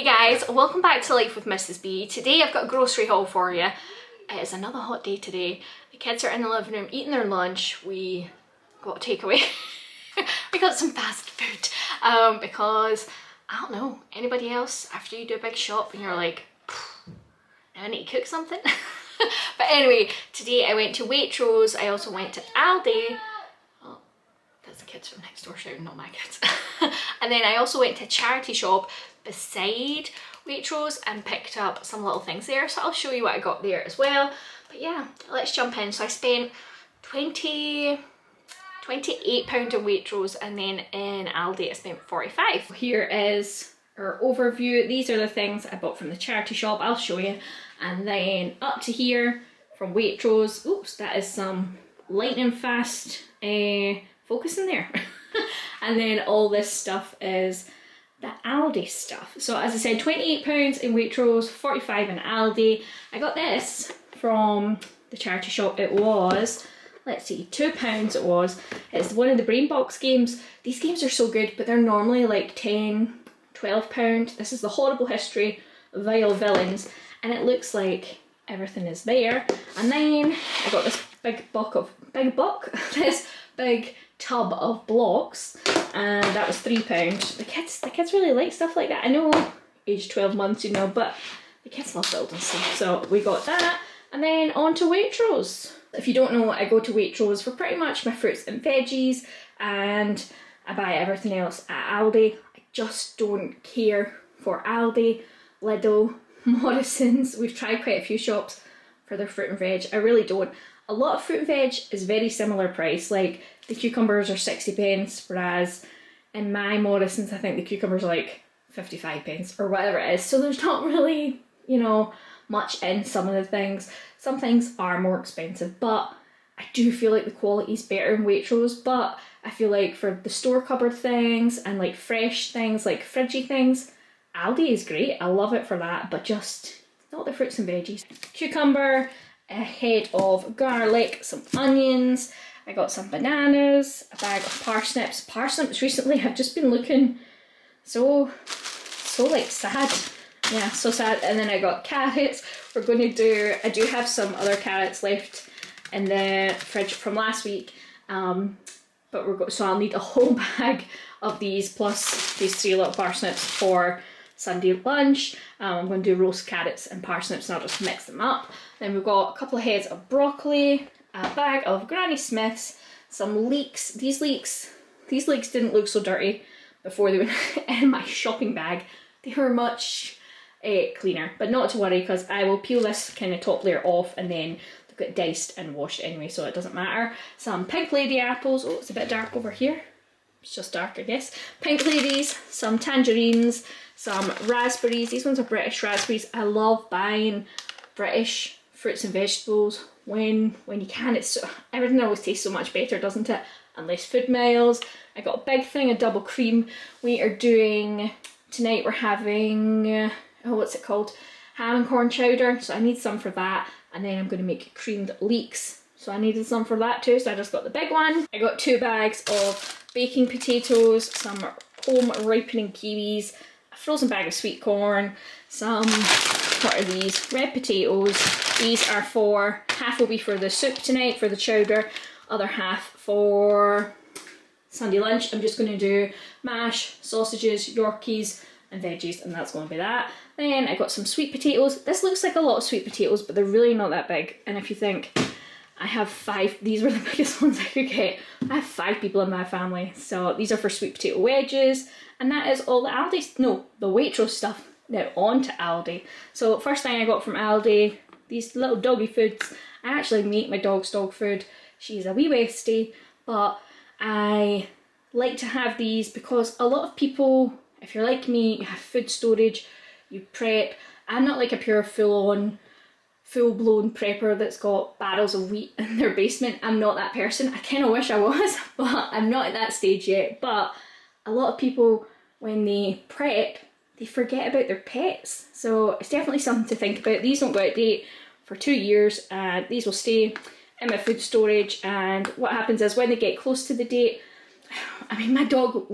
Hey guys, welcome back to Life with Mrs. B. Today I've got a grocery haul for you. It is another hot day today. The kids are in the living room eating their lunch. We got takeaway. We got some fast food because, I don't know, anybody else after you do a big shop and you're like, now I need to cook something? But anyway, today I went to Waitrose. I also went to Aldi. Oh, that's the kids from next door shouting, not my kids. And then I also went to a charity shop beside Waitrose and picked up some little things there, so I'll show you what I got there as well. But yeah, let's jump in. So I spent £28 in Waitrose, and then in Aldi I spent 45. Here is our overview. These are the things I bought from the charity shop, I'll show you. And then up to here from Waitrose, oops, that is some lightning fast focus in there. And then all this stuff is the Aldi stuff. So as I said, £28 in Waitrose, 45 in Aldi. I got this from the charity shop. It was, let's see, £2 it was. It's one of the Brain Box games. These games are so good, but they're normally like £10, £12. This is The Horrible History of Vile Villains, and it looks like everything is there. And then I got this big tub of blocks, and that was £3. The kids really like stuff like that. I know, age 12 months, you know, but the kids love building stuff, so we got that. And then on to Waitrose. If you don't know, I go to Waitrose for pretty much my fruits and veggies, and I buy everything else at Aldi. I just don't care for Aldi, Lidl, Morrison's. We've tried quite a few shops for their fruit and veg. I really don't. A lot of fruit and veg is very similar price, like the cucumbers are 60p, whereas in my Morrison's I think the cucumbers are like 55p or whatever it is. So there's not really, you know, much in some of the things. Some things are more expensive, but I do feel like the quality is better in Waitrose. But I feel like for the store cupboard things and like fresh things, like fridgy things, Aldi is great. I love it for that, but just not the fruits and veggies. Cucumber, a head of garlic, some onions. I got some bananas, a bag of parsnips. Parsnips recently have just been looking so like sad. Yeah, so sad. And then I got carrots. I do have some other carrots left in the fridge from last week. So I'll need a whole bag of these plus these 3 little parsnips for Sunday lunch. I'm going to do roast carrots and parsnips, and I'll just mix them up. Then we've got a couple of heads of broccoli, a bag of Granny Smiths, some leeks. These leeks didn't look so dirty before they went in my shopping bag. They were much cleaner, but not to worry, because I will peel this kind of top layer off and then they'll get diced and washed anyway, so it doesn't matter. Some pink lady apples. Oh, it's a bit dark over here. It's just dark, I guess. Pink ladies, some tangerines, some raspberries. These ones are British raspberries. I love buying British fruits and vegetables when you can. Everything always tastes so much better, doesn't it? And less food miles. I got a big thing of double cream. We are doing, tonight we're having, what's it called? Ham and corn chowder. So I need some for that. And then I'm going to make creamed leeks. So I needed some for that too, so I just got the big one. I got 2 bags of baking potatoes, some home ripening kiwis, a frozen bag of sweet corn, some, what are these? Red potatoes. These are for, half will be for the soup tonight, for the chowder, other half for Sunday lunch. I'm just going to do mash, sausages, Yorkies and veggies, and that's going to be that. Then I got some sweet potatoes. This looks like a lot of sweet potatoes, but they're really not that big. And if you think, I have 5, these were the biggest ones I could get. I have 5 people in my family, so these are for sweet potato wedges. And that is all the the Waitrose stuff. Now on to Aldi. So first thing I got from Aldi, these little doggy foods. I actually make my dog's dog food. She's a wee wastie, but I like to have these because a lot of people, if you're like me, you have food storage, you prep. I'm not like a pure full-blown prepper that's got barrels of wheat in their basement. I'm not that person. I kind of wish I was, but I'm not at that stage yet. But a lot of people, when they prep, they forget about their pets. So it's definitely something to think about. These don't go out of date for 2 years, and these will stay in my food storage. And what happens is when they get close to the date, I mean, my dog,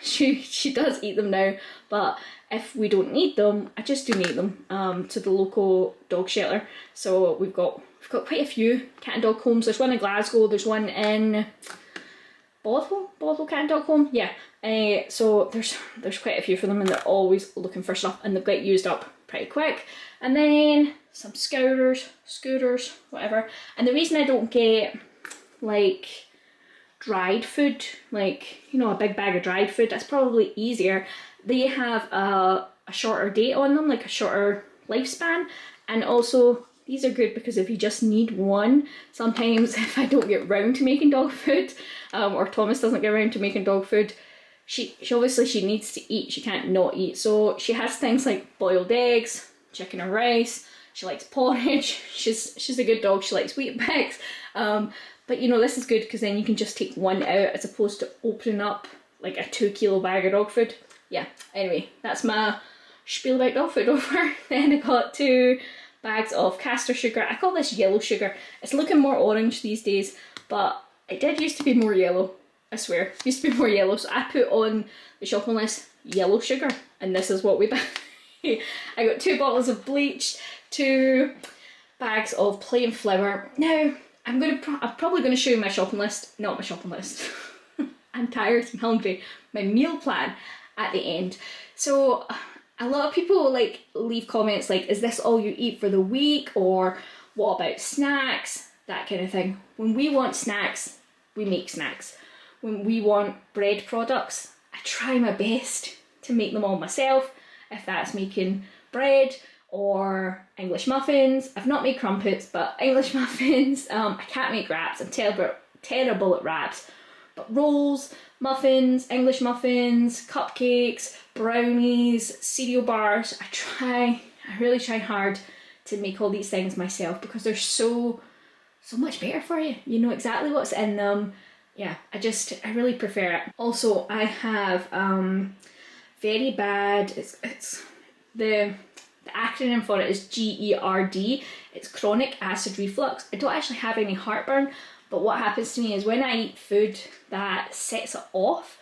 she does eat them now, but if we don't need them, I just donate them to the local dog shelter. So we've got quite a few cat and dog homes. There's one in Glasgow, there's one in Bothwell Cat and Dog Home, yeah. So there's quite a few for them, and they're always looking for stuff, and they've got used up pretty quick. And then some scooters, whatever. And the reason I don't get like dried food, like, you know, a big bag of dried food, that's probably easier. They have a shorter date on them, like a shorter lifespan, and also these are good because if you just need one, sometimes if I don't get round to making dog food, or Thomas doesn't get around to making dog food, she obviously she needs to eat, she can't not eat. So she has things like boiled eggs, chicken or rice, she likes porridge, she's a good dog, she likes Weet-Bix. But you know, this is good because then you can just take one out as opposed to opening up like a 2 kilo bag of dog food. Yeah, anyway, that's my spiel about dog food over. Then I got 2 bags of castor sugar. I call this yellow sugar. It's looking more orange these days, but it did used to be more yellow. I swear, it used to be more yellow. So I put on the shopping list yellow sugar, and this is what we buy. I got 2 bottles of bleach, 2 bags of plain flour. Now I'm probably going to show you my shopping list. Not my shopping list. I'm tired, I'm hungry. My meal plan at the end. So a lot of people like leave comments like, is this all you eat for the week, or what about snacks, that kind of thing. When we want snacks, we make snacks. When we want bread products, I try my best to make them all myself, if that's making bread or English muffins. I've not made crumpets, but English muffins. I can't make wraps, I'm terrible at wraps, but rolls, muffins, English muffins, cupcakes, brownies, cereal bars. I really try hard to make all these things myself because they're so much better for you. You know exactly what's in them. Yeah, I really prefer it. Also, I have very bad, it's the acronym for it is GERD. It's chronic acid reflux. I don't actually have any heartburn, but what happens to me is when I eat food that sets it off,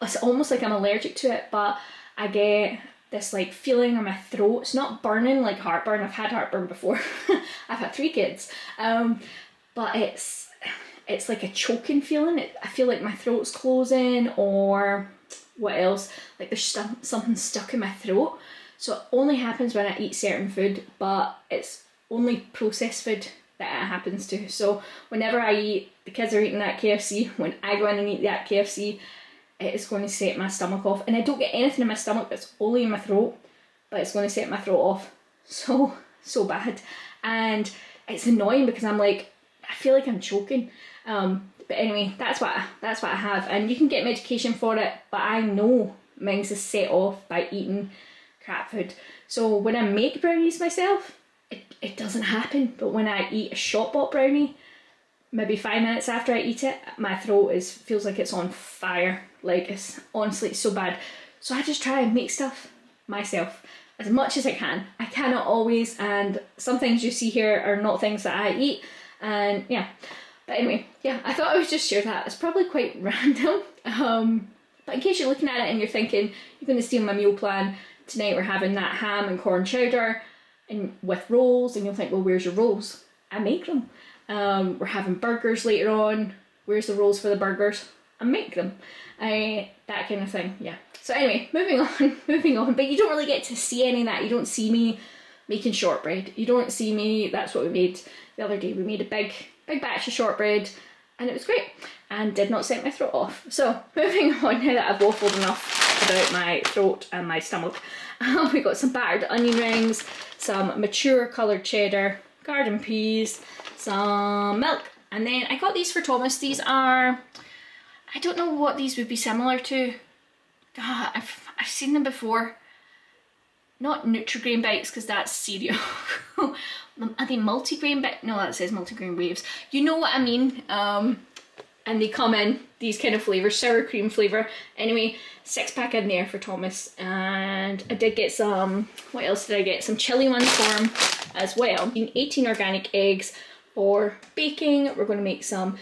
it's almost like I'm allergic to it, but I get this like feeling in my throat. It's not burning like heartburn. I've had heartburn before. I've had 3 kids. But it's like a choking feeling. I feel like my throat's closing, or what else? Like there's something stuck in my throat. So it only happens when I eat certain food, but it's only processed food that it happens to. So whenever I eat, the kids are eating that KFC, when I go in and eat that KFC, it is going to set my stomach off. And I don't get anything in my stomach, that's only in my throat, but it's going to set my throat off so bad. And it's annoying because I'm like, I feel like I'm choking. But anyway, that's what I have. And you can get medication for it, but I know mine's is set off by eating crap food. So when I make brownies myself, it doesn't happen. But when I eat a shop bought brownie, maybe 5 minutes after I eat it, my throat feels like it's on fire. Like, it's honestly so bad. So I just try and make stuff myself as much as I can. I cannot always, and some things you see here are not things that I eat, and yeah. But anyway, yeah, I thought I would just share that. It's probably quite random, but in case you're looking at it and you're thinking, you're going to steal my meal plan, tonight we're having that ham and corn chowder and with rolls, and you'll think, well, where's your rolls? I make them. We're having burgers later on. Where's the rolls for the burgers? I make them. That kind of thing, yeah. So anyway, moving on. But you don't really get to see any of that. You don't see me making shortbread. You don't see me, that's what we made the other day. We made a big batch of shortbread, and it was great and did not set my throat off. So moving on, now that I've waffled enough about my throat and my stomach, we got some battered onion rings, some mature coloured cheddar, garden peas, some milk, and then I got these for Thomas. These are, I don't know what these would be similar to. God, I've seen them before. Not Nutri-Grain Bites, because that's cereal. Are they multigrain bit? No, that says multigrain waves. You know what I mean. And they come in these kind of flavours, sour cream flavour. Anyway, 6-pack in there for Thomas. And I did get some, what else did I get? Some chilli ones for him as well. 18 organic eggs for baking. We're going to make some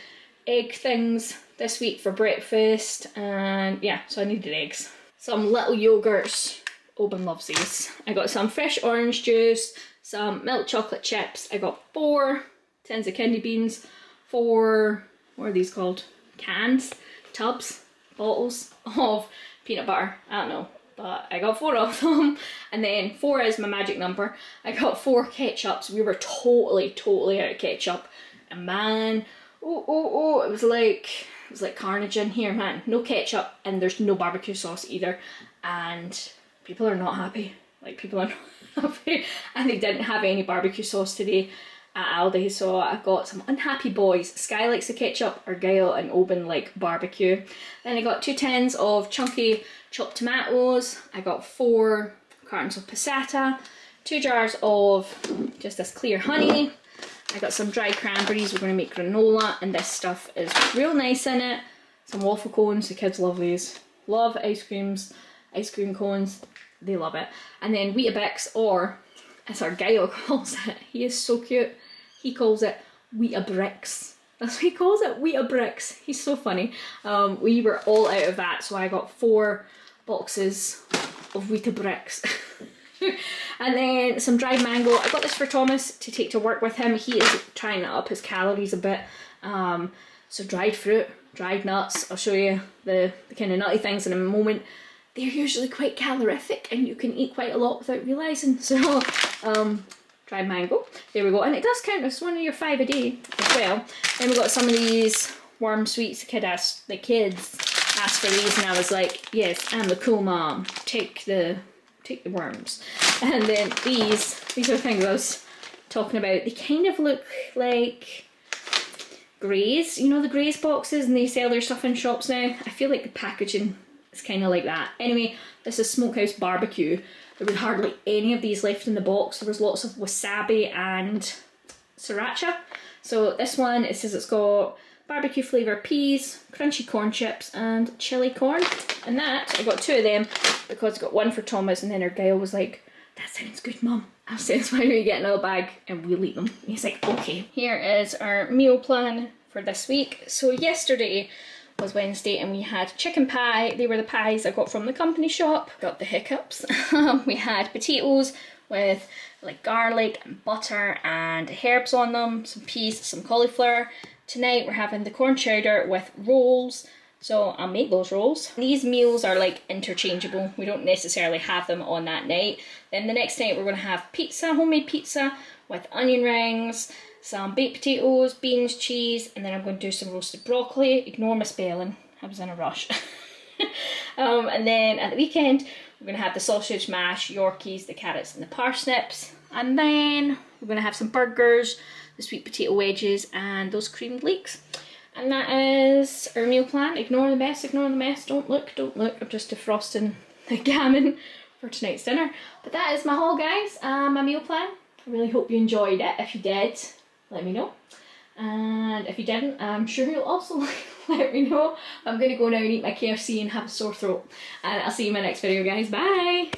egg things this week for breakfast. And yeah, so I needed eggs. Some little yogurts Oban loves these. I got some fresh orange juice, some milk chocolate chips. I got 4 tins of kidney beans, 4, what are these called? Cans, tubs, bottles of peanut butter. I don't know, but I got 4 of them. And then 4 is my magic number. I got 4 ketchups. We were totally out of ketchup. And man, it was like carnage in here, man. No ketchup, and there's no barbecue sauce either. And people are not happy. Like, people are not happy. And they didn't have any barbecue sauce today at Aldi, so I got some unhappy boys. Sky likes the ketchup, Argyll and Oban like barbecue. Then I got 2 tins of chunky chopped tomatoes. I got 4 cartons of passata, 2 jars of just this clear honey. I got some dried cranberries. We're going to make granola, and this stuff is real nice in it. Some waffle cones. The kids love these. Love ice cream cones. They love it. And then Weetabix, or as Argyll calls it. He is so cute. He calls it Weetabricks. That's what he calls it, Weetabricks. He's so funny. We were all out of that, so I got 4 boxes of Weetabricks. And then some dried mango. I got this for Thomas to take to work with him. He is trying to up his calories a bit. So dried fruit, dried nuts. I'll show you the kind of nutty things in a moment. They're usually quite calorific, and you can eat quite a lot without realising. So, dried mango. There we go. And it does count as one of your 5 a day as well. Then we got some of these worm sweets. The kids asked for these, and I was like, yes, I'm the cool mom. Take the worms. And then these are things I was talking about. They kind of look like Graze, you know, the Graze boxes, and they sell their stuff in shops now. I feel like the packaging is kind of like that. Anyway, this is Smokehouse Barbecue. There was hardly any of these left in the box. There was lots of wasabi and sriracha. So this one, it says it's got barbecue flavour peas, crunchy corn chips, and chili corn. And that, I got 2 of them because I got 1 for Thomas, and then Argyll was like, that sounds good, Mum. I said, why don't you get another bag and we'll eat them? And he's like, okay. Here is our meal plan for this week. So yesterday was Wednesday, and we had chicken pie. They were the pies I got from the company shop. Got the hiccups. We had potatoes with like garlic and butter and herbs on them, some peas, some cauliflower. Tonight we're having the corn chowder with rolls, so I'll make those rolls. These meals are like interchangeable. We don't necessarily have them on that night. Then the next night we're going to have pizza, homemade pizza with onion rings, some baked potatoes, beans, cheese, and then I'm going to do some roasted broccoli. Ignore my spelling, I was in a rush. And then at the weekend we're going to have the sausage mash, Yorkies, the carrots and the parsnips, and then we're going to have some burgers, the sweet potato wedges, and those creamed leeks. And that is our meal plan. Ignore the mess, don't look. I'm just defrosting the gammon for tonight's dinner. But that is my haul, guys, my meal plan. I really hope you enjoyed it. If you did, let me know. And if you didn't, I'm sure you'll also let me know. I'm going to go now and eat my KFC and have a sore throat. And I'll see you in my next video, guys. Bye!